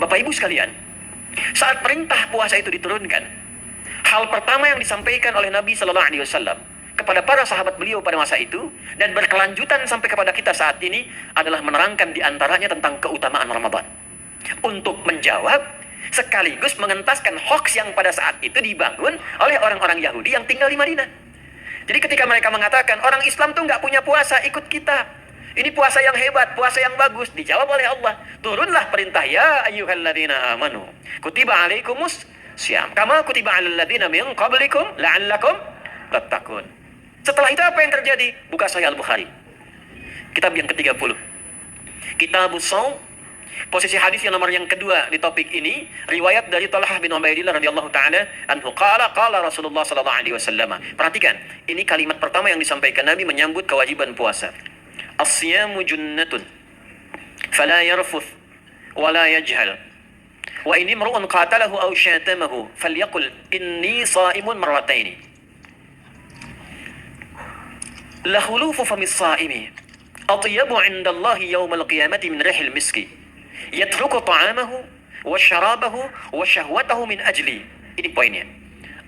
Bapak Ibu sekalian, saat perintah puasa itu diturunkan, hal pertama yang disampaikan oleh Nabi Sallallahu Alaihi Wasallam kepada para sahabat beliau pada masa itu dan berkelanjutan sampai kepada kita saat ini adalah menerangkan diantaranya tentang keutamaan Ramadan untuk menjawab sekaligus mengentaskan hoaks yang pada saat itu dibangun oleh orang-orang Yahudi yang tinggal di Madinah. Jadi ketika mereka mengatakan orang Islam tuh nggak punya puasa, ikut kita. Ini puasa yang hebat, puasa yang bagus. Dijawab oleh Allah, turunlah perintah, ya ayyuhalladzina amanu kutiba alaikumus syam kama kutiba alal ladzina min qablikum la'allakum tattaqun. Setelah itu apa yang terjadi? Buka Sahih Al-Bukhari, kitab yang ke-30, Kitabus Shaum. Posisi hadis yang nomor yang kedua di topik ini, riwayat dari Talhah bin Ubaidillah radhiyallahu taala anhu qala Rasulullah sallallahu alaihi wasallam. Perhatikan, ini kalimat pertama yang disampaikan Nabi menyambut kewajiban puasa. As-siyamu junnatun fala yarfuth wala yajhal wa in imru'un qatalahu aw syatamahu falyaqul inni sha'imun marrataini. La khulufu famis sha'imi atyabu 'inda Allah yawmal qiyamati min rihil miski yatruku ta'amahu wa syarabahu wa syahwatahu min ajli. Ini poinnya.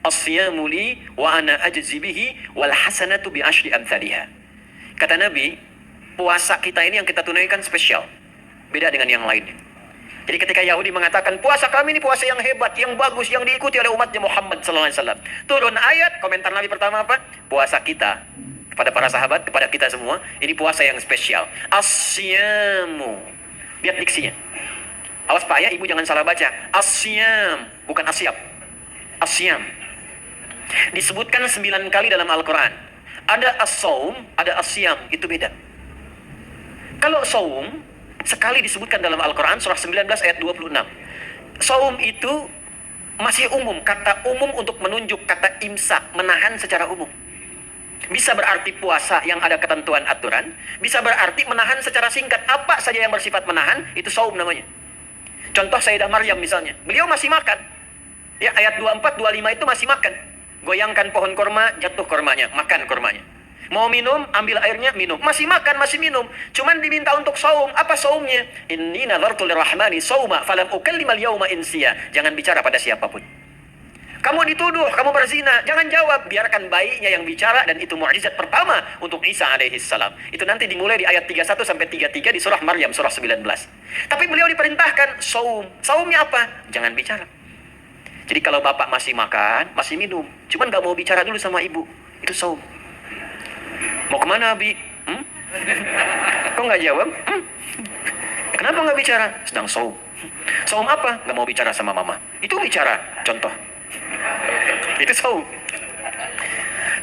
As-siyamu li wa ana ajzi bihi wal hasanatu bi asyri amthaliha. Kata Nabi, puasa kita ini yang kita tunaikan spesial, beda dengan yang lainnya. Jadi ketika Yahudi mengatakan puasa kami ini puasa yang hebat, yang bagus, yang diikuti oleh umatnya Muhammad sallallahu alaihi wasallam, turun ayat, komentar Nabi pertama apa? Puasa kita kepada para sahabat, kepada kita semua, ini puasa yang spesial. As-siyamu. Lihat diksinya. Awas Pak ya, Ibu jangan salah baca. As-siyam, bukan asyab. As-siyam. Disebutkan 9 kali dalam Al-Quran. Ada as-saum, ada as-siyam, itu beda. Kalau saum, sekali disebutkan dalam Al-Quran, surah 19 ayat 26. Saum itu masih umum, kata umum untuk menunjuk kata imsak, menahan secara umum. Bisa berarti puasa yang ada ketentuan aturan, bisa berarti menahan secara singkat. Apa saja yang bersifat menahan, itu saum namanya. Contoh Sayyidah Maryam misalnya, beliau masih makan. Ya, ayat 24, 25 itu masih makan. Goyangkan pohon korma, jatuh kormanya, makan kormanya. Mau minum, ambil airnya, minum. Masih makan, masih minum. Cuman diminta untuk saum. Apa saumnya? Inni nazartu lirrahmani sauma falam ukallimal yauma insiya. Jangan bicara pada siapapun. Kamu dituduh, kamu berzina, jangan jawab, biarkan bayinya yang bicara, dan itu mukjizat pertama untuk Isa alaihi salam. Itu nanti dimulai di ayat 31 sampai 33 di surah Maryam surah 19. Tapi beliau diperintahkan saum. Saumnya apa? Jangan bicara. Jadi kalau bapak masih makan, masih minum, cuman nggak mau bicara dulu sama ibu, itu saum. Mau kemana Abi? Kok nggak jawab? Kenapa nggak bicara? Sedang saum. Saum apa? Nggak mau bicara sama mama. Itu bicara, contoh. Itu saum.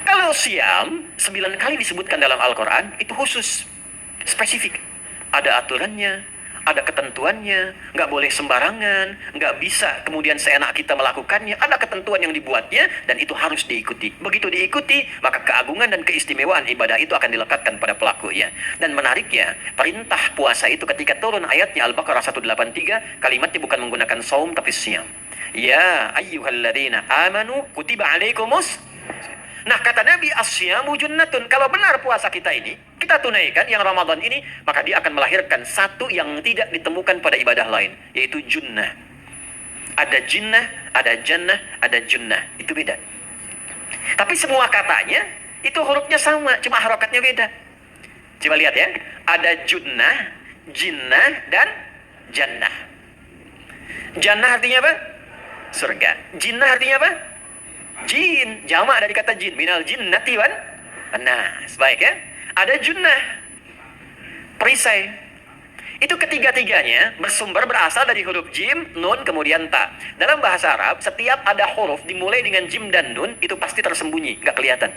Kalau siam, 9 kali disebutkan dalam Al-Quran, itu khusus, spesifik. Ada aturannya, ada ketentuannya, nggak boleh sembarangan, nggak bisa kemudian seenak kita melakukannya, ada ketentuan yang dibuatnya, dan itu harus diikuti. Begitu diikuti, maka keagungan dan keistimewaan ibadah itu akan dilekatkan pada pelakunya. Dan menariknya, perintah puasa itu ketika turun ayatnya Al-Baqarah 183, kalimatnya bukan menggunakan saum, tapi siam. Ya ayyuhalladzina amanu kutiba alaikumus. Nah, kata Nabi, as-syamu junnatun. Kalau benar puasa kita ini, kita tunaikan yang Ramadan ini, maka dia akan melahirkan satu yang tidak ditemukan pada ibadah lain, yaitu junnah. Ada jinnah, ada jannah, ada junnah. Itu beda. Tapi semua katanya, itu hurufnya sama, cuma harokatnya beda. Coba lihat ya. Ada junnah, jinnah, dan jannah. Jannah artinya apa? Surga. Jinnah artinya apa? Jin. Jamak dari kata jin. Minal jinnati wan nas. Baik ya. Ada junnah, perisai. Itu ketiga-tiganya bersumber berasal dari huruf jim, nun, kemudian ta. Dalam bahasa Arab, setiap ada huruf dimulai dengan jim dan nun, itu pasti tersembunyi, gak kelihatan.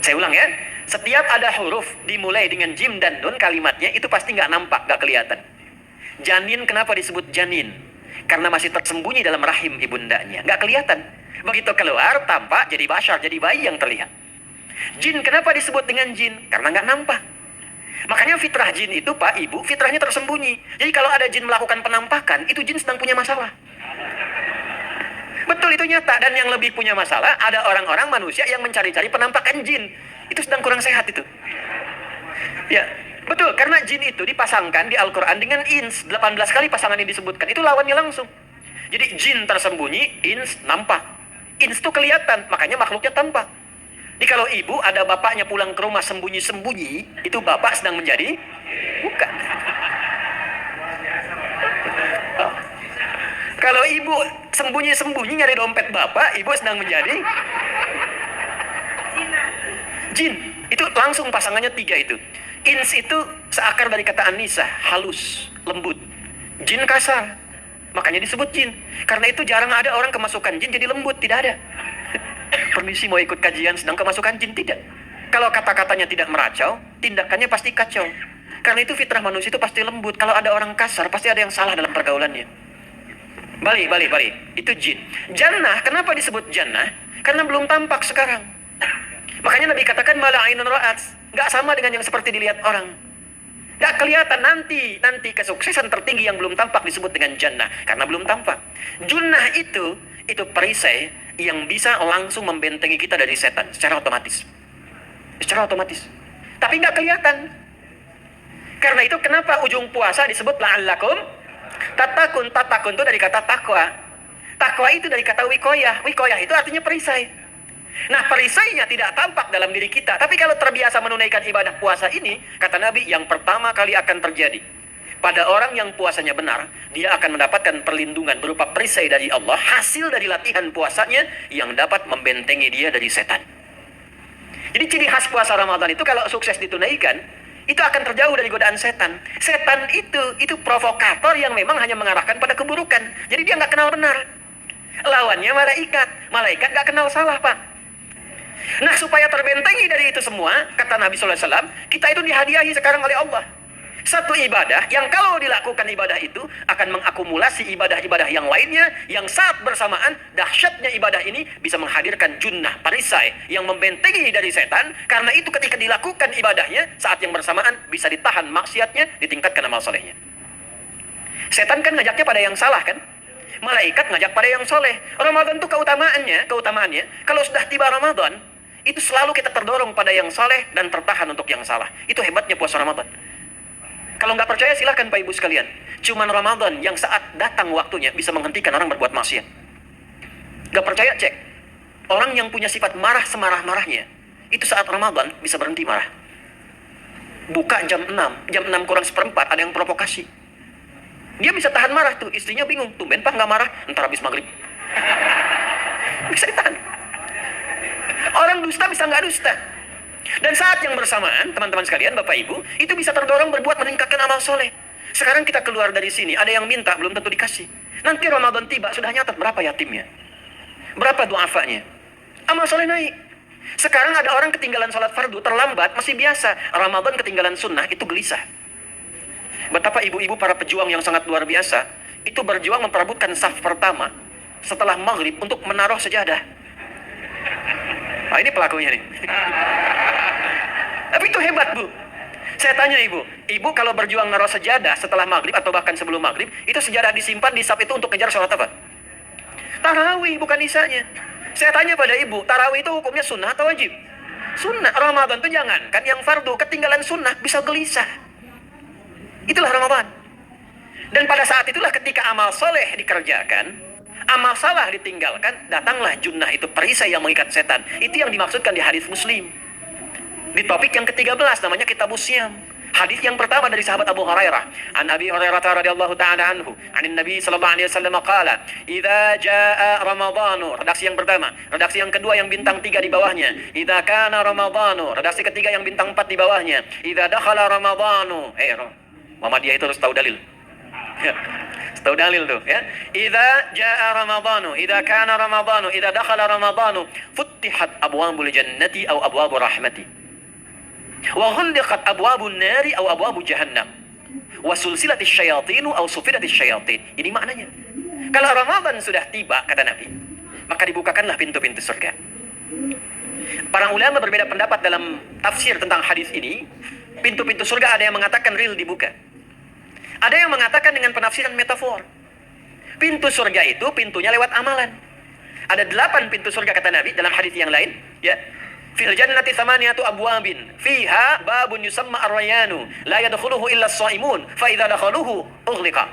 Saya ulang ya. Setiap ada huruf dimulai dengan jim dan nun, kalimatnya itu pasti gak nampak, gak kelihatan. Janin kenapa disebut janin? Karena masih tersembunyi dalam rahim ibundanya, nggak kelihatan. Begitu keluar, tampak jadi bashar, jadi bayi yang terlihat. Jin kenapa disebut dengan jin? Karena nggak nampak. Makanya fitrah jin itu, Pak, Ibu, fitrahnya tersembunyi. Jadi kalau ada jin melakukan penampakan, itu jin sedang punya masalah. Betul, itu nyata. Dan yang lebih punya masalah, ada orang-orang manusia yang mencari-cari penampakan jin. Itu sedang kurang sehat itu. Ya, Betul, karena jin itu dipasangkan di Al-Quran dengan ins. 18 kali pasangan ini disebutkan. Itu lawannya langsung. Jadi jin tersembunyi, ins nampak. Ins itu kelihatan, makanya makhluknya tampak. Jadi kalau ibu ada bapaknya pulang ke rumah sembunyi-sembunyi, itu bapak sedang menjadi bukan. Kalau ibu sembunyi-sembunyi nyari dompet bapak, ibu sedang menjadi jin. Itu langsung pasangannya 3 itu. Ins itu seakar dari kata anisa, halus, lembut. Jin kasar, makanya disebut jin. Karena itu jarang ada orang kemasukan jin jadi lembut, tidak ada. Permisi mau ikut kajian sedang kemasukan jin, tidak. Kalau kata-katanya tidak meracau, tindakannya pasti kacau. Karena itu fitrah manusia itu pasti lembut. Kalau ada orang kasar, pasti ada yang salah dalam pergaulannya. Balik. Itu jin. Jannah, kenapa disebut jannah? Karena belum tampak sekarang. Makanya Nabi katakan mala ainun ra'at, nggak sama dengan yang seperti dilihat orang. Nggak kelihatan, nanti kesuksesan tertinggi yang belum tampak disebut dengan jannah karena belum tampak. Junnah itu perisai yang bisa langsung membentengi kita dari setan secara otomatis. Tapi nggak kelihatan. Karena itu kenapa ujung puasa disebut la'allakum tatakun. Tatakun itu dari kata takwa. Takwa itu dari kata wikoyah. Wikoyah itu artinya perisai. Nah, perisainya tidak tampak dalam diri kita. Tapi kalau terbiasa menunaikan ibadah puasa ini, kata Nabi, yang pertama kali akan terjadi pada orang yang puasanya benar, dia akan mendapatkan perlindungan berupa perisai dari Allah, hasil dari latihan puasanya yang dapat membentengi dia dari setan. Jadi ciri khas puasa Ramadan itu kalau sukses ditunaikan, itu akan terjauh dari godaan setan. Setan itu provokator yang memang hanya mengarahkan pada keburukan. Jadi dia nggak kenal benar. Lawannya malaikat. Malaikat nggak kenal salah, Pak. Nah, supaya terbentengi dari itu semua, kata Nabi SAW, kita itu dihadiahi sekarang oleh Allah. Satu ibadah yang kalau dilakukan ibadah itu akan mengakumulasi ibadah-ibadah yang lainnya, yang saat bersamaan dahsyatnya ibadah ini bisa menghadirkan junnah, perisai yang membentengi dari setan. Karena itu ketika dilakukan ibadahnya, saat yang bersamaan bisa ditahan maksiatnya, ditingkatkan amal solehnya. Setan kan ngajaknya pada yang salah kan? Malaikat ngajak pada yang soleh. Ramadan itu keutamaannya, kalau sudah tiba Ramadan, itu selalu kita terdorong pada yang soleh dan tertahan untuk yang salah. Itu hebatnya puasa Ramadan. Kalau nggak percaya silahkan Pak Ibu sekalian. Cuman Ramadan yang saat datang waktunya bisa menghentikan orang berbuat maksiat. Nggak percaya cek. Orang yang punya sifat marah semarah-marahnya, itu saat Ramadan bisa berhenti marah. Buka jam 6 kurang seperempat ada yang provokasi. Dia bisa tahan marah tuh, istrinya bingung. Tumben Pak nggak marah, ntar habis maghrib. Bisa ditahan. Orang dusta bisa nggak dusta. Dan saat yang bersamaan, teman-teman sekalian, Bapak Ibu, itu bisa terdorong berbuat meningkatkan amal soleh. Sekarang kita keluar dari sini, ada yang minta, belum tentu dikasih. Nanti Ramadan tiba, sudah nyatat berapa yatimnya, berapa du'afanya. Amal soleh naik. Sekarang ada orang ketinggalan sholat fardu, terlambat, masih biasa. Ramadan ketinggalan sunnah, itu gelisah. Betapa ibu-ibu para pejuang yang sangat luar biasa, itu berjuang memperebutkan saf pertama, setelah maghrib untuk menaruh sejadah. Nah, ini pelakunya nih. Tapi itu hebat, Bu. Saya tanya ibu kalau berjuang naruh sejadah setelah maghrib atau bahkan sebelum maghrib, itu sejadah disimpan di saf itu untuk kejar sholat apa? Tarawih, bukan isanya. Saya tanya pada ibu, tarawih itu hukumnya sunnah atau wajib? Sunnah. Ramadan itu jangan, kan yang fardu ketinggalan sunnah bisa gelisah. Itulah Ramadan. Dan pada saat itulah ketika amal soleh dikerjakan, amal salah ditinggalkan, datanglah junnah, itu perisai yang mengikat setan. Itu yang dimaksudkan di hadis Muslim. Di topik yang ke-13 namanya Kitabus Syam. Hadis yang pertama dari sahabat Abu Hurairah. An Abi Hurairah radhiyallahu ta'ala anhu, anin Nabi sallallahu alaihi wasallam qala, "Idza jaa Ramadhanu." Redaksi yang pertama. Redaksi yang kedua yang bintang 3 di bawahnya. "Idza kana Ramadhanu." Redaksi ketiga yang bintang 4 di bawahnya. "Idza dakhala Ramadhanu." Muhammadiyah itu harus tahu dalil. Tahu dalil tuh ya. Idza jaa Ramadhanu, idza kana Ramadhanu, idza dakhala Ramadhanu, futtihat abwabul jannati aw abwabur rahmati. Wa ghulqat abwabun nari aw abwabu jahannam. Wa sulsilatis syayatinu aw sufidatis syayatin. Ini maknanya. Kalau Ramadan sudah tiba, kata Nabi, maka dibukakanlah pintu-pintu surga. Para ulama berbeda pendapat dalam tafsir tentang hadis ini. Pintu-pintu surga ada yang mengatakan real dibuka. Ada yang mengatakan dengan penafsiran metafor. Pintu surga itu pintunya lewat amalan. Ada 8 pintu surga kata Nabi dalam hadis yang lain, ya. Fil jannati thamaniyatu abwabin fiha babun yusamma ar-rayyanu la yadkhuluhu illa as-shaimun fa idza dakhaluhu ughliqa.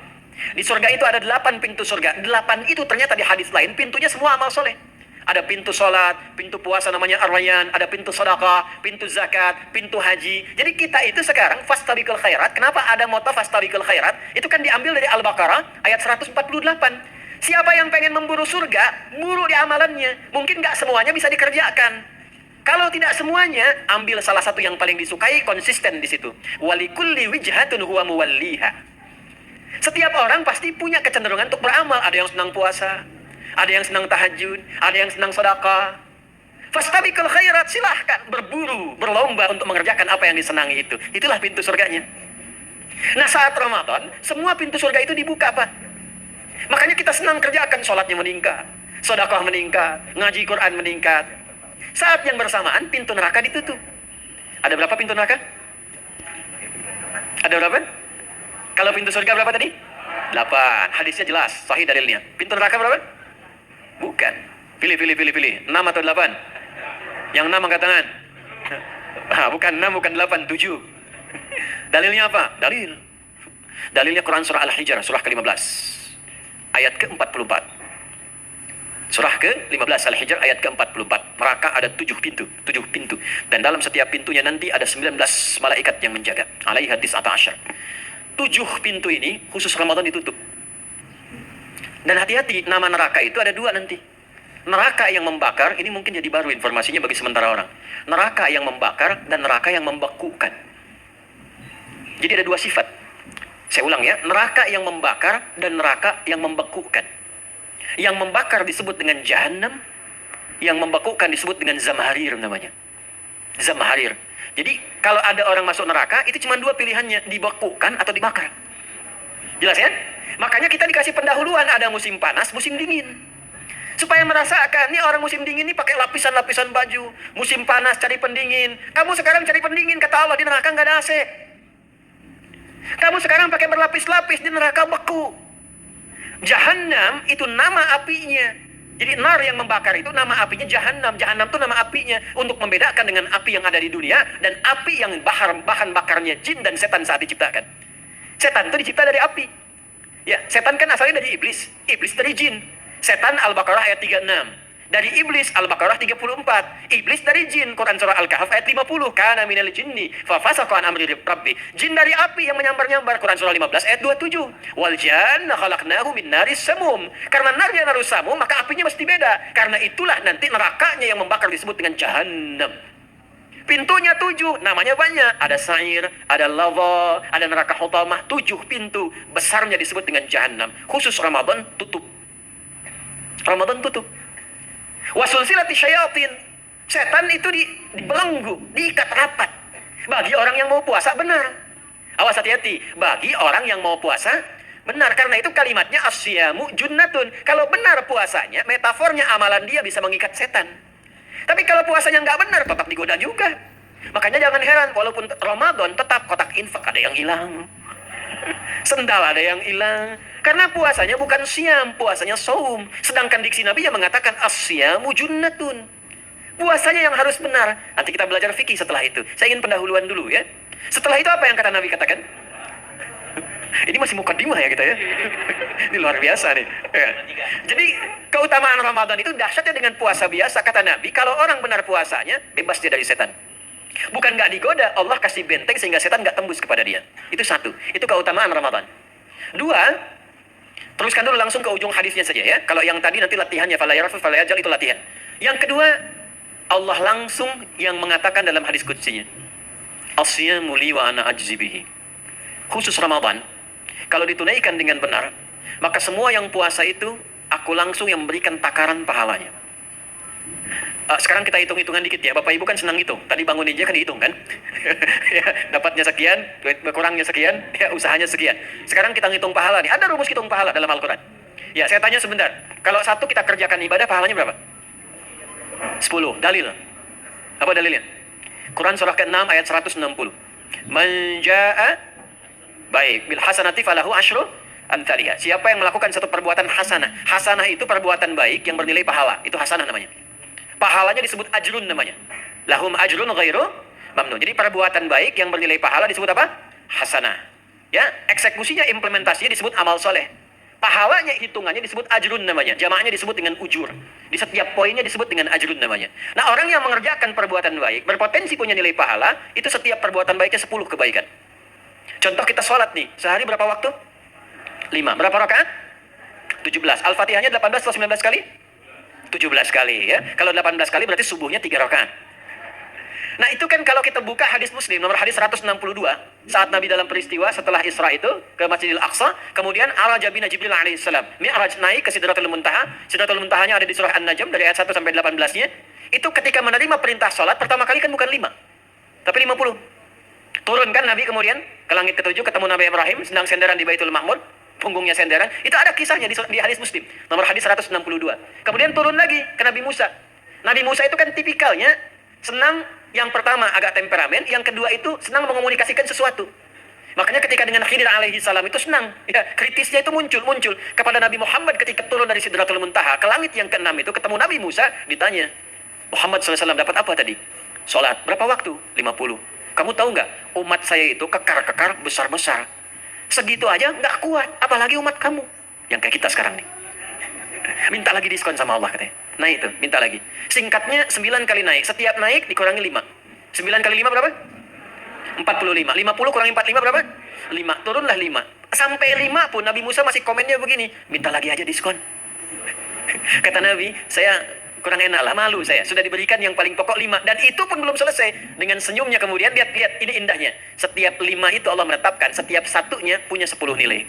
Di surga itu ada 8 pintu surga. 8 itu ternyata di hadis lain pintunya semua amal soleh. Ada pintu sholat, pintu puasa namanya ar-rayyan, ada pintu sedekah, pintu zakat, pintu haji. Jadi kita itu sekarang fastabiqul khairat. Kenapa ada moto fastabiqul khairat? Itu kan diambil dari Al-Baqarah ayat 148. Siapa yang pengen memburu surga, buru di amalannya. Mungkin nggak semuanya bisa dikerjakan. Kalau tidak semuanya, ambil salah satu yang paling disukai, konsisten di situ. Walikulli wijhatun huwa muwalliha. Setiap orang pasti punya kecenderungan untuk beramal. Ada yang senang puasa, ada yang senang tahajud, ada yang senang sedekah. Fastabiqul khairat, silahkan berburu, berlomba untuk mengerjakan apa yang disenangi itu. Itulah pintu surganya. Nah, saat Ramadan, semua pintu surga itu dibuka, Pak. Makanya kita senang kerjakan, sholatnya meningkat, sedekah meningkat, ngaji Quran meningkat. Saat yang bersamaan, pintu neraka ditutup. Ada berapa pintu neraka? Ada berapa? Kalau pintu surga berapa tadi? 8. Hadisnya jelas, sahih dalilnya. Pintu neraka berapa? Bukan. Pilih. 6 atau 8? Yang 6 angkat tangan. Bukan 6, bukan 8, 7. Dalilnya apa? Dalilnya Quran surah Al-Hijr, surah ke-15. Ayat ke-44. Surah ke-15 Al-Hijr ayat ke-44. Neraka ada 7 pintu. Dan dalam setiap pintunya nanti ada 19 malaikat yang menjaga. Alaiha tis'ata asyar. 7 pintu ini khusus Ramadan ditutup. Dan hati-hati, nama neraka itu ada 2 nanti. Neraka yang membakar, ini mungkin jadi baru informasinya bagi sementara orang. Neraka yang membakar dan neraka yang membekukan. Jadi ada 2 sifat. Saya ulang ya, neraka yang membakar dan neraka yang membekukan. Yang membakar disebut dengan Jahannam, yang membekukan disebut dengan Zamharir namanya. Zamharir. Jadi kalau ada orang masuk neraka, itu cuma 2 pilihannya, dibekukan atau dibakar. Jelas ya? Makanya kita dikasih pendahuluan, ada musim panas, musim dingin. Supaya merasakan, nih orang musim dingin ini pakai lapisan-lapisan baju. Musim panas cari pendingin. Kamu sekarang cari pendingin, kata Allah, di neraka nggak ada AC. Kamu sekarang pakai berlapis-lapis, di neraka beku. Jahannam itu nama apinya. Jadi nar yang membakar itu nama apinya Jahannam. Jahannam itu nama apinya untuk membedakan dengan api yang ada di dunia dan api yang bahan bakarnya jin dan setan saat diciptakan. Setan itu dicipta dari api. Ya, setan kan asalnya dari iblis. Iblis dari jin. Setan Al-Baqarah ayat 36. Dari iblis Al-Baqarah 34. Iblis dari jin Quran surah Al-Kahf ayat 50. Kana minal jinni fa fasaqa an amri rabbi. Jin dari api yang menyambar-nyambar Quran surah 15 ayat 27. Wal janna khalaqnahu min naris samum. Karena narnya narus samum maka apinya mesti beda. Karena itulah nanti nerakanya yang membakar disebut dengan Jahannam. Pintunya 7, namanya banyak. Ada sa'ir, ada lava, ada neraka hutamah. 7 pintu. Besarnya disebut dengan Jahannam. Khusus Ramadan tutup. Ramadan tutup. Wasulsilati syayatin. Setan itu dibelenggu, diikat rapat. Bagi orang yang mau puasa benar. Awas hati-hati. Bagi orang yang mau puasa benar. Karena itu kalimatnya asyamu junnatun. Kalau benar puasanya, metafornya amalan dia bisa mengikat setan. Tapi kalau puasanya nggak benar, tetap digoda juga. Makanya jangan heran, walaupun Ramadan tetap kotak infak ada yang hilang. Sendal ada yang hilang. Karena puasanya bukan siam, puasanya saum. Sedangkan diksi Nabi yang mengatakan asyamu junnatun. Puasanya yang harus benar. Nanti kita belajar fikih setelah itu. Saya ingin pendahuluan dulu ya. Setelah itu apa yang kata Nabi katakan? Ini masih mukadimah ya kita ya. Ini luar biasa nih. Ya. Jadi keutamaan Ramadan itu dahsyatnya dengan puasa biasa. Kata Nabi, kalau orang benar puasanya, bebas dia dari setan. Bukan nggak digoda, Allah kasih benteng sehingga setan nggak tembus kepada dia. Itu satu. Itu keutamaan Ramadan. 2, teruskan dulu langsung ke ujung hadisnya saja ya. Kalau yang tadi nanti latihannya fala yarfu fala yajal itu latihan. Yang kedua, Allah langsung yang mengatakan dalam hadis qudsinya. Asyamu li wa ana ajzi bihi. Khusus Ramadan, kalau ditunaikan dengan benar, maka semua yang puasa itu aku langsung yang memberikan takaran pahalanya. Sekarang kita hitung-hitungan dikit ya. Bapak Ibu kan senang hitung. Tadi bangun aja kan dihitung kan. Ya, dapatnya sekian, kurangnya sekian, ya usahanya sekian. Sekarang kita ngitung pahala nih. Ada rumus hitung pahala dalam Al-Quran. Ya, saya tanya sebentar. Kalau satu kita kerjakan ibadah, pahalanya berapa? 10. Dalil. Apa dalilnya? Quran surah ke-6 ayat 160. Man jaa baik bil hasanati falahu asyru amthaliha. Siapa yang melakukan satu perbuatan hasanah. Hasanah itu perbuatan baik yang bernilai pahala. Itu hasanah namanya. Pahalanya disebut ajrun namanya. Lahum ajrun ghairu mamnun. Jadi perbuatan baik yang bernilai pahala disebut apa? Hasanah. Ya, eksekusinya, implementasinya disebut amal soleh. Pahalanya, hitungannya disebut ajrun namanya. Jamaahnya disebut dengan ujur. Di setiap poinnya disebut dengan ajrun namanya. Nah, orang yang mengerjakan perbuatan baik, berpotensi punya nilai pahala, itu setiap perbuatan baiknya 10 kebaikan. Contoh kita sholat nih, sehari berapa waktu? 5. Berapa rakaat? 17. Al-Fatihahnya 18 atau 19 kali? 17 kali ya. Kalau 18 kali berarti subuhnya 3 rakaat. Nah itu kan kalau kita buka hadis Muslim nomor hadis 162, saat Nabi dalam peristiwa setelah Isra itu ke Masjidil Aqsa, kemudian araja bina Jibril alaihissalam, Mi'raj naik ke Sidratul Muntaha. Sidratul Muntahanya ada di surah An-Najm dari ayat 1 sampai 18-nya. Itu ketika menerima perintah salat pertama kali kan bukan 5, tapi 50. Turun kan Nabi kemudian ke langit ke-7 ketemu Nabi Ibrahim sedang senderan di Baitul Ma'mur, punggungnya senderan. Itu ada kisahnya di hadis Muslim nomor hadis 162. Kemudian turun lagi ke Nabi Musa. Nabi Musa itu kan tipikalnya senang, yang pertama agak temperamen, yang kedua itu senang mengomunikasikan sesuatu. Makanya ketika dengan Khidir alaihi salam itu senang, ya, kritisnya itu muncul kepada Nabi Muhammad ketika turun dari Sidratul Muntaha ke langit yang ke-6 itu ketemu Nabi Musa, ditanya, Muhammad SAW dapat apa tadi? Sholat. Berapa waktu? 50. Kamu tahu nggak? Umat saya itu kekar-kekar besar-besar. Segitu aja nggak kuat, apalagi umat kamu. Yang kayak kita sekarang nih. Minta lagi diskon sama Allah katanya. Nah itu, minta lagi. Singkatnya 9 kali naik. Setiap naik dikurangi 5. 9 kali 5 berapa? 45. 50 kurangi 45 berapa? 5. Turunlah 5. Sampai 5 pun Nabi Musa masih komennya begini. Minta lagi aja diskon. Kata Nabi, saya kurang enak lah, malu saya. Sudah diberikan yang paling pokok 5. Dan itu pun belum selesai. Dengan senyumnya kemudian, lihat ini indahnya. Setiap 5 itu Allah menetapkan, setiap satunya punya 10 nilai.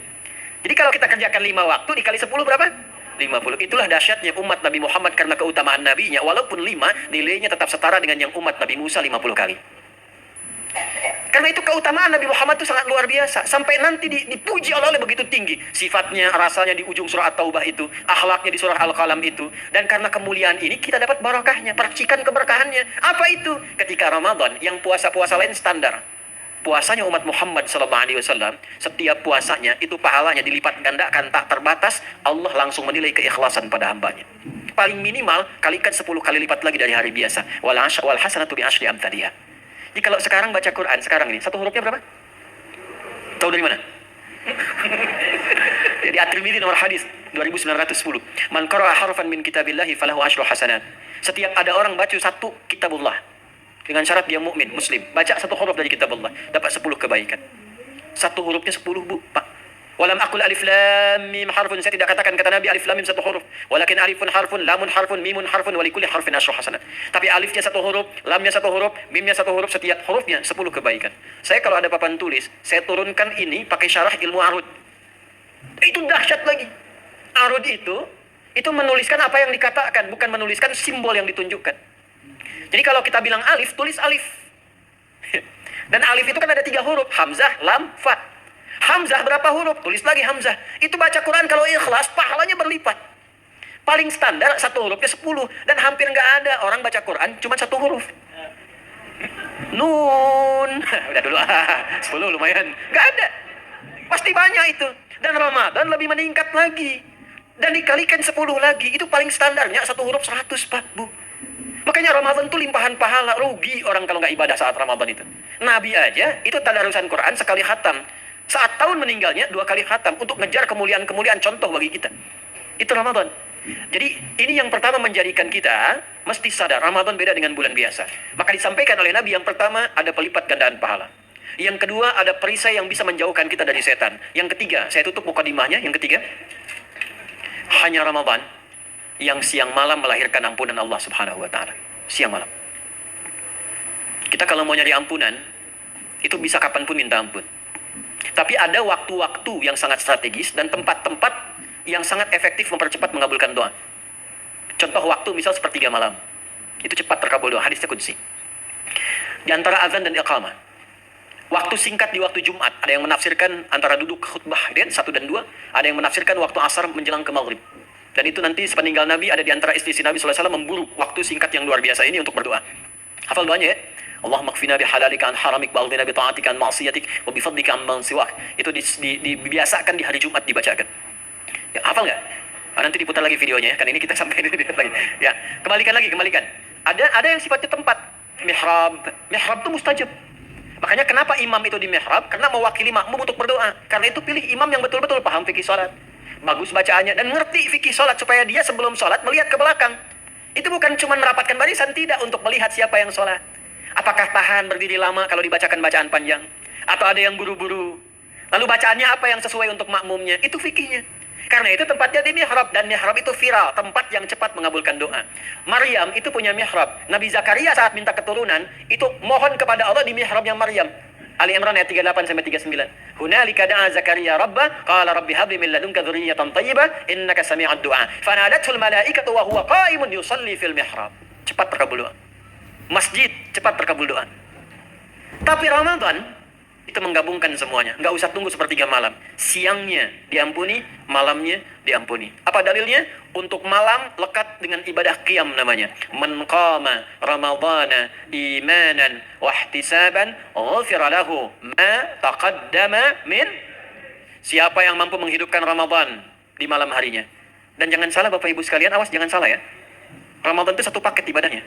Jadi kalau kita kerjakan 5 waktu, dikali 10 berapa? 50. Itulah dahsyatnya umat Nabi Muhammad karena keutamaan nabinya. Walaupun 5, nilainya tetap setara dengan yang umat Nabi Musa 50 kali. Karena itu keutamaan Nabi Muhammad itu sangat luar biasa. Sampai nanti dipuji oleh begitu tinggi. Sifatnya, rasanya di ujung surah At-Taubah itu. Akhlaknya di surah Al-Qalam itu. Dan karena kemuliaan ini kita dapat barakahnya. Percikan keberkahannya. Apa itu? Ketika Ramadan, yang puasa-puasa lain standar. Puasanya umat Muhammad SAW, setiap puasanya itu pahalanya dilipat gandakan tak terbatas. Allah langsung menilai keikhlasan pada hambanya. Paling minimal kalikan 10 kali lipat lagi dari hari biasa. Wal hasanatu bi asyri amthaliha. Jadi kalau sekarang baca Quran sekarang ini, satu hurufnya berapa? Tahu dari mana? Jadi At-Tirmidzi nomor hadis 2910. Man qara'a harfan min kitabillahi falahu asyru hasanat. Setiap ada orang baca satu kitabullah, dengan syarat dia mukmin, muslim, baca satu huruf dari kitab Allah, dapat 10 kebaikan. Satu hurufnya 10, Bu, Pak. Walam aqul alif lam mim harfun, saya tidak katakan kata Nabi alif lam mim satu huruf. Walakin alifun harfun, lamun harfun, mimun harfun, wa likulli harfin asyru hasanat. Tapi alifnya satu huruf, lamnya satu huruf, mimnya satu huruf, setiap hurufnya 10 kebaikan. Saya kalau ada papan tulis, saya turunkan ini pakai syarah ilmu arud. Itu dahsyat lagi. Arud itu menuliskan apa yang dikatakan, bukan menuliskan simbol yang ditunjukkan. Jadi kalau kita bilang alif, tulis alif. Dan alif itu kan ada 3 huruf. Hamzah, lam, fa. Hamzah berapa huruf? Tulis lagi Hamzah. Itu baca Quran kalau ikhlas, pahalanya berlipat. Paling standar satu hurufnya 10. Dan hampir nggak ada orang baca Quran cuma satu huruf. Nun. Udah dulu. 10 lumayan. Nggak ada. Pasti banyak itu. Dan Ramadan lebih meningkat lagi. Dan dikalikan 10 lagi. Itu paling standarnya satu huruf 100, Pak, Bu. Makanya Ramadan itu limpahan pahala. Rugi orang kalau nggak ibadah saat Ramadan itu. Nabi aja itu tadarusan Quran sekali khatam. Saat tahun meninggalnya 2 kali khatam untuk ngejar kemuliaan-kemuliaan contoh bagi kita. Itu Ramadan. Jadi ini yang pertama menjadikan kita mesti sadar Ramadan beda dengan bulan biasa. Maka disampaikan oleh Nabi yang pertama ada pelipat gandaan pahala. Yang kedua ada perisai yang bisa menjauhkan kita dari setan. Yang ketiga, saya tutup mukadimahnya. Yang ketiga, hanya Ramadan yang siang malam melahirkan ampunan Allah Subhanahu wa taala. Siang malam. Kita kalau mau nyari ampunan, itu bisa kapanpun minta ampun. Tapi ada waktu-waktu yang sangat strategis dan tempat-tempat yang sangat efektif mempercepat mengabulkan doa. Contoh waktu misal sepertiga malam. Itu cepat terkabul doa, hadisnya qudsi. Di antara azan dan iqamah. Waktu singkat di waktu Jumat, ada yang menafsirkan antara duduk khutbah 1 dan 2, ada yang menafsirkan waktu asar menjelang ke maghrib. Dan itu nanti sepeninggal Nabi ada di antara istri Nabi SAW memburu waktu singkat yang luar biasa ini untuk berdoa. Hafal doanya ya. Allahumma kfina bihalalika an haramik ba'udhina bita'atika an ma'asiyatik wa bifadlika amman siwak. Itu dibiasakan di hari Jumat dibacakan. Ya, hafal nggak? Nanti diputar lagi videonya ya. Kan ini kita sampai lagi. Ya, kembalikan. Ada yang sifatnya tempat. mihrab. Mihrab itu mustajab. Makanya kenapa imam itu di mihrab? Karena mewakili makmum untuk berdoa. Karena itu pilih imam yang betul-betul paham fikih sholat, bagus bacaannya, dan ngerti fikih sholat supaya dia sebelum sholat melihat ke belakang. Itu bukan cuma merapatkan barisan, tidak, untuk melihat siapa yang sholat. Apakah tahan berdiri lama kalau dibacakan bacaan panjang? Atau ada yang buru-buru? Lalu bacaannya apa yang sesuai untuk makmumnya? Itu fikihnya. Karena itu tempatnya di mihrab, dan mihrab itu viral, tempat yang cepat mengabulkan doa. Maryam itu punya mihrab. Nabi Zakaria saat minta keturunan, itu mohon kepada Allah di mihrabnya Maryam. Ali Imran ayat 38 sampai 39. Hunalika da'a Zakaria rabbah, qala rabbi habli min ladunka dzurriyyatan thayyibah, innaka sami'ud du'a. Fanadatul malaikatu wa huwa qa'imun yusalli fil mihrab. Cepat terkabul doa. Masjid cepat terkabul doa. Tapi Ramadan itu menggabungkan semuanya. Nggak usah tunggu sepertiga malam. Siangnya diampuni, malamnya diampuni. Apa dalilnya? Untuk malam lekat dengan ibadah qiyam namanya. Man qama ramadhana imanan wahtisaban ghufira lahu ma taqaddama min. Siapa yang mampu menghidupkan Ramadan di malam harinya. Dan jangan salah Bapak Ibu sekalian, awas jangan salah ya. Ramadan itu satu paket ibadahnya.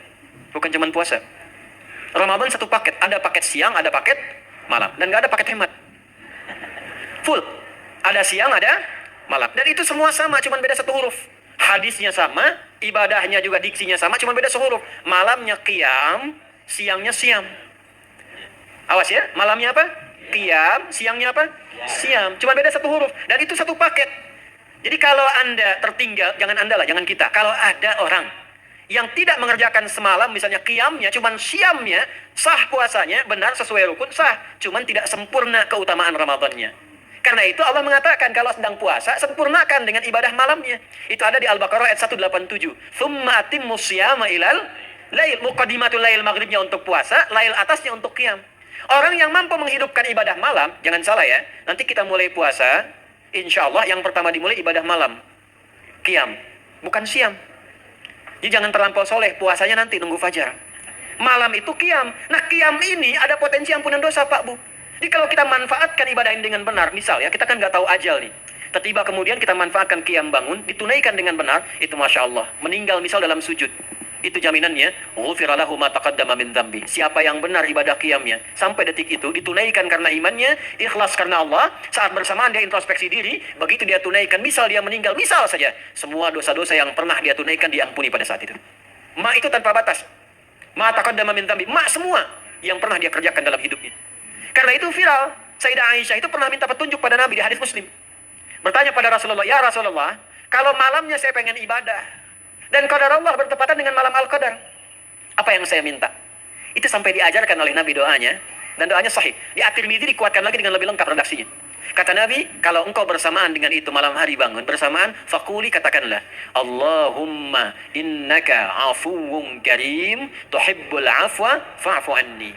Bukan cuma puasa. Ramadan satu paket. Ada paket siang, ada paket malam. Dan nggak ada paket hemat. Full. Ada siang, ada malam. Dan itu semua sama, cuma beda satu huruf. Hadisnya sama, ibadahnya juga diksinya sama, cuma beda sehuruf. Malamnya qiyam, siangnya siam. Awas ya, malamnya apa? Qiyam, siangnya apa? Siam. Cuma beda satu huruf. Dan itu satu paket. Jadi kalau Anda tertinggal, jangan Anda lah, jangan kita. Kalau ada orang yang tidak mengerjakan semalam, misalnya qiyamnya, cuman siamnya, sah puasanya, benar sesuai rukun, sah. Cuman tidak sempurna keutamaan Ramadannya. Karena itu Allah mengatakan kalau sedang puasa, sempurnakan dengan ibadah malamnya. Itu ada di Al-Baqarah ayat 187. Tsumma atimmus shiyama ilal lail. Muqaddimatul lail, maghribnya untuk puasa, lail atasnya untuk qiyam. Orang yang mampu menghidupkan ibadah malam, jangan salah ya, nanti kita mulai puasa, insya Allah yang pertama dimulai ibadah malam. Qiyam, bukan siam. Jadi jangan terlampau soleh, puasanya nanti nunggu fajar. Malam itu qiyam. Nah qiyam ini ada potensi ampunan dosa Pak Bu. Jadi kalau kita manfaatkan ibadah ini dengan benar, misal ya, kita kan nggak tahu ajal nih. Tiba-tiba kemudian kita manfaatkan qiyam bangun, ditunaikan dengan benar, itu Masya Allah. Meninggal misal dalam sujud. Itu jaminannya, ghufira lahu ma taqaddama min dzambi. Siapa yang benar ibadah qiyamnya, sampai detik itu ditunaikan karena imannya, ikhlas karena Allah, saat bersamaan dia introspeksi diri, begitu dia tunaikan, misal dia meninggal, misal saja, semua dosa-dosa yang pernah dia tunaikan diampuni pada saat itu. Ma itu tanpa batas. Ma taqaddama min dzambi, ma semua yang pernah dia kerjakan dalam hidupnya. Karena itu viral, Sayyidah Aisyah itu pernah minta petunjuk pada Nabi di hadis Muslim. Bertanya pada Rasulullah, ya Rasulullah, kalau malamnya saya pengen ibadah, dan qadar Allah bertepatan dengan malam Al-Qadar, apa yang saya minta? Itu sampai diajarkan oleh Nabi doanya, dan doanya sahih. Di At-Tirmidzi dikuatkan lagi dengan lebih lengkap redaksinya. Kata Nabi, kalau engkau bersamaan dengan itu malam hari bangun, bersamaan, faquli, katakanlah, Allahumma innaka afuwun karim, tuhibbul afwa, fa'fu anni.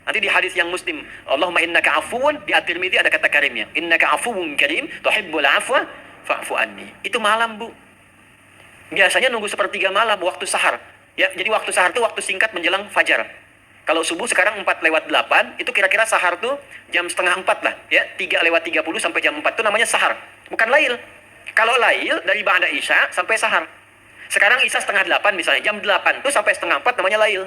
Nanti di hadis yang Muslim, Allahumma innaka afuwun, di At-Tirmidzi ada kata karimnya. Innaka afuwun karim, tuhibbul afwa, fa'fu anni. Itu malam, Bu. Biasanya nunggu sepertiga malam, waktu sahar. Ya, jadi waktu sahar itu waktu singkat menjelang fajar. Kalau subuh sekarang 4:08, itu kira-kira sahar tuh jam setengah 4 lah. Ya, 3:30 sampai jam 4 itu namanya sahar. Bukan lail. Kalau lail dari ba'da isya sampai sahar. Sekarang isya setengah 8 misalnya, jam 8 tuh sampai setengah 4 namanya lail.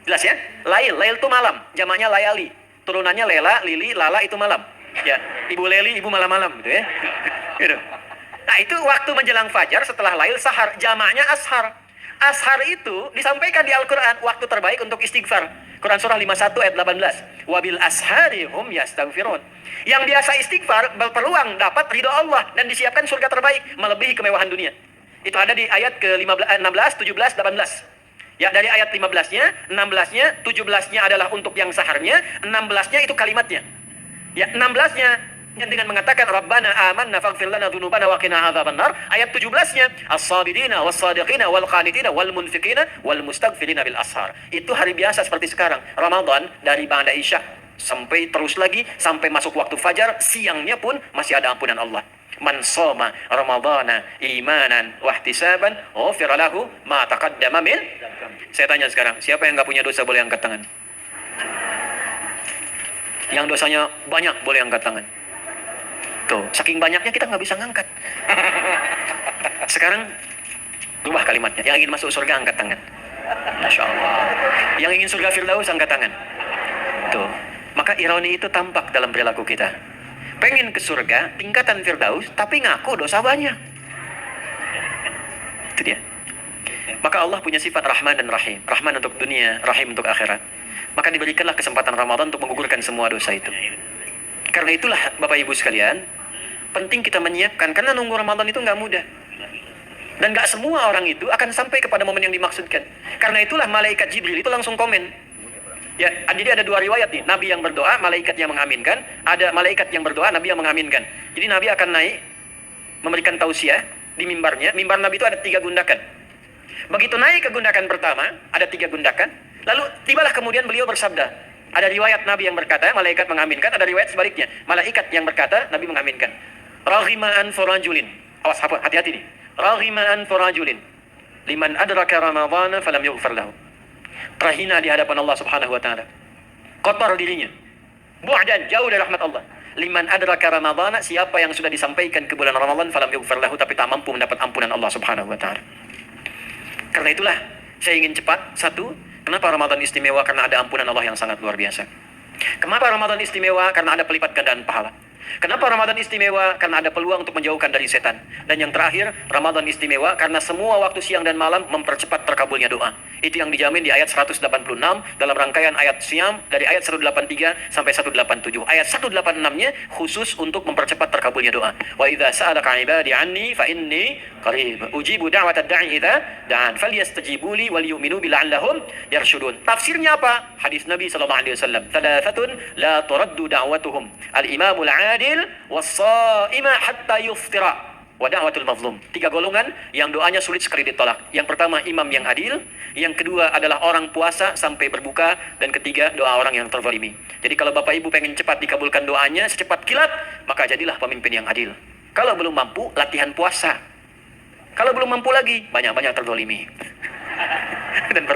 Jelas ya? Lail itu malam, jamaknya layali. Turunannya lela, lili, lala itu malam. Ya, ibu leli, ibu malam-malam gitu ya. Gitu. Nah itu waktu menjelang fajar setelah lail sahar, jamaknya ashar. Ashar itu disampaikan di Al-Quran, waktu terbaik untuk istighfar. Quran surah 51 ayat 18. Wabil ashari hum yastaghfirun. Yang biasa istighfar berpeluang dapat ridho Allah dan disiapkan surga terbaik melebihi kemewahan dunia. Itu ada di ayat ke-16, 17, 18. Ya, dari ayat 15-nya, 16-nya, 17-nya adalah untuk yang saharnya, 16-nya itu kalimatnya. Ya, 16-nya dengan mengatakan Rabbana amanna faghfir lana dzunubana wa qina adzabannar. Ayat 17-nya as-sabirina was-sadiqina wal qanitina wal munfiqina wal mustaghfirina bil ashar. Itu hari biasa seperti sekarang. Ramadan dari ba'da isya sampai terus lagi sampai masuk waktu fajar, siangnya pun masih ada ampunan Allah. Man shoma ramadhana imanan wa ihtisaban ghufira lahu ma taqaddama min. Saya tanya sekarang, siapa yang enggak punya dosa boleh angkat tangan? Yang dosanya banyak boleh angkat tangan. Tuh, saking banyaknya kita nggak bisa ngangkat. Sekarang, rubah kalimatnya. Yang ingin masuk surga angkat tangan. Masya Allah. Yang ingin surga Firdaus angkat tangan. Tuh. Maka ironi itu tampak dalam perilaku kita. Pengen ke surga, tingkatan Firdaus, tapi ngaku dosa banyak. Itu dia. Maka Allah punya sifat Rahman dan Rahim. Rahman untuk dunia, Rahim untuk akhirat. Maka diberikanlah kesempatan Ramadan untuk menggugurkan semua dosa itu. Karena itulah Bapak Ibu sekalian, penting kita menyiapkan. Karena nunggu Ramadan itu nggak mudah. Dan nggak semua orang itu akan sampai kepada momen yang dimaksudkan. Karena itulah malaikat Jibril itu langsung komen. Ya, jadi ada dua riwayat nih. Nabi yang berdoa, malaikat yang mengaminkan. Ada malaikat yang berdoa, Nabi yang mengaminkan. Jadi Nabi akan naik, memberikan tausiah di mimbarnya. Mimbar Nabi itu ada 3 gundakan. Begitu naik ke gundakan pertama, ada 3 gundakan. Lalu tibalah kemudian beliau bersabda. Ada riwayat Nabi yang berkata, malaikat mengaminkan. Ada riwayat sebaliknya, malaikat yang berkata, Nabi mengaminkan. Raghima'an furajulin. Awas, hati-hati nih. Raghima'an furajulin. Liman adraka Ramadhana falam yughfar lahu. Terhina di hadapan Allah Subhanahu wa taala. Kotor dirinya. Bu'dan, jauh dari rahmat Allah. Liman adraka Ramadhana, siapa yang sudah disampaikan ke bulan Ramadan falam yughfar lahu, tapi tak mampu mendapat ampunan Allah Subhanahu wa taala. Karena itulah saya ingin cepat. Satu, kenapa Ramadan istimewa? Karena ada ampunan Allah yang sangat luar biasa. Kenapa Ramadan istimewa? Karena ada pelipat gandaan pahala. Kenapa Ramadan istimewa? Karena ada peluang untuk menjauhkan dari setan. Dan yang terakhir, Ramadan istimewa karena semua waktu siang dan malam mempercepat terkabulnya doa. Itu yang dijamin di ayat 186 dalam rangkaian ayat Siyam dari ayat 183 sampai 187. Ayat 186-nya khusus untuk mempercepat terkabulnya doa. Wa idza sa'alaka 'ibadi 'anni fa inni qarib ujibu da'watad da'i idza da'an falyastajibu li wal yu'minu bi la'allahum yarshudun. Tafsirnya apa? Hadis Nabi sallallahu alaihi wasallam. Thalathatun la turaddu da'watuhum. Al-imamul 'adil was-sha'ima hatta yuftira. Wa da'watul mazlum. 3 golongan yang doanya sulit sekali ditolak. Yang pertama imam yang adil, yang kedua adalah orang puasa sampai berbuka, dan ketiga doa orang yang terzalimi. Jadi kalau Bapak Ibu pengen cepat dikabulkan doanya secepat kilat, maka jadilah pemimpin yang adil. Kalau belum mampu, latihan puasa. Kalau belum mampu lagi, banyak-banyak terzalimi. Dan